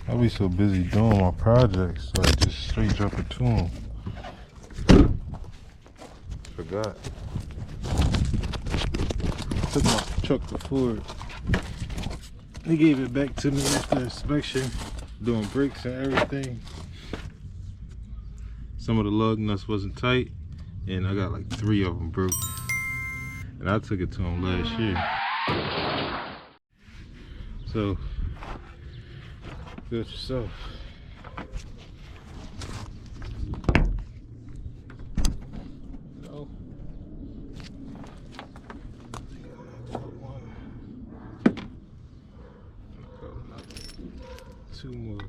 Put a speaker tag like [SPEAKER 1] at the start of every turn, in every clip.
[SPEAKER 1] I be so busy doing my projects, so I just straight drop it to him. Forgot. Took my truck to Ford. He gave it back to me after inspection, doing brakes and everything. Some of the lug nuts wasn't tight, and I got like 3 of them broke. And I took it to him last year. So, do it yourself. No. 2 more.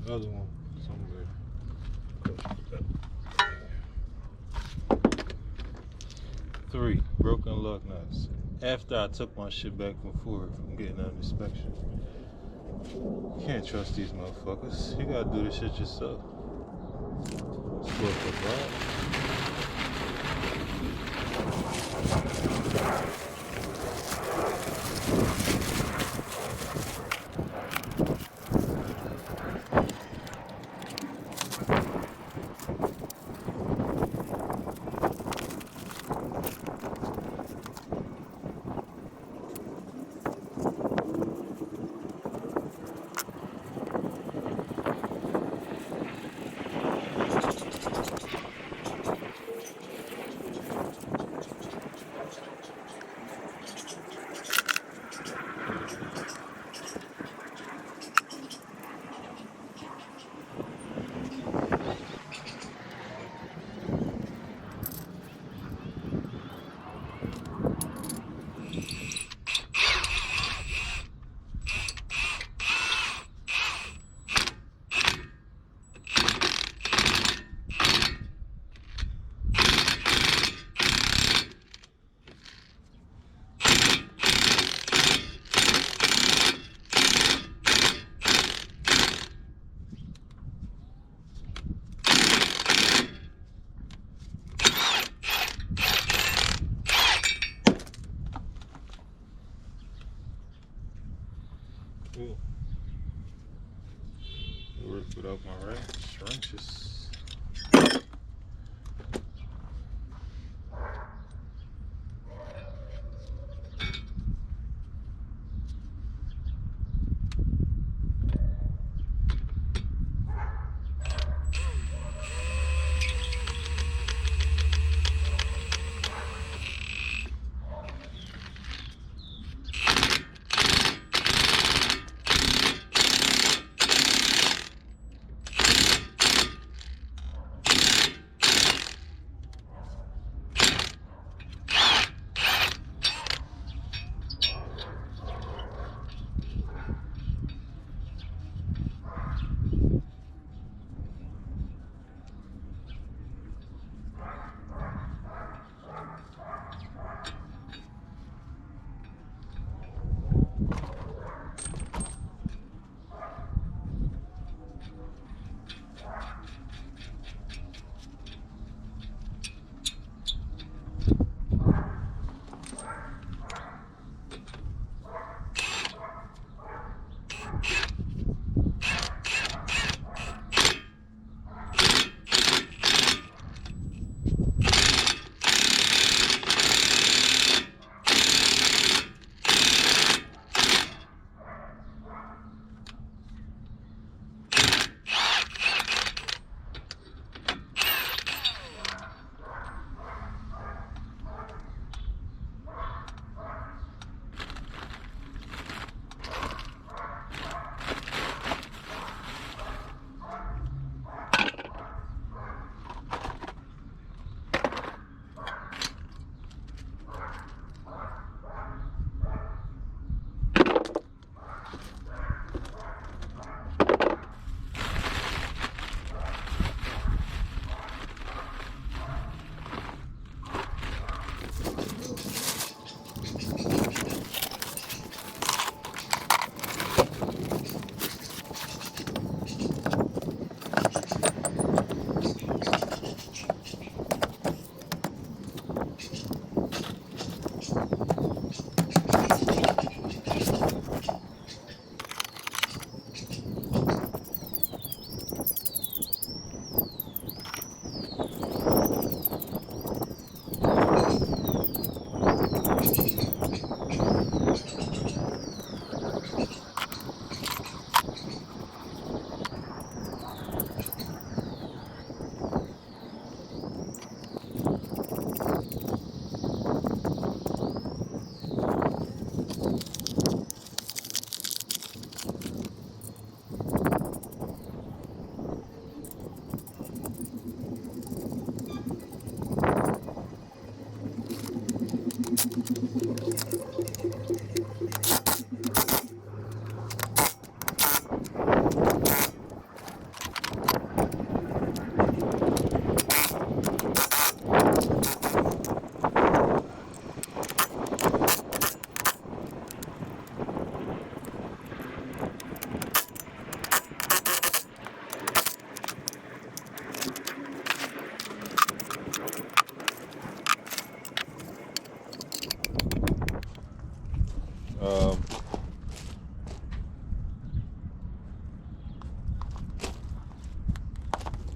[SPEAKER 1] Other one somewhere. 3 broken lug nuts. After I took my shit back from Ford from getting an inspection. You can't trust these motherfuckers. You gotta do this shit yourself. It's worth delicious.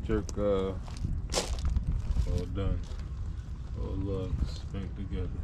[SPEAKER 1] Jerk all done. All lugs back together.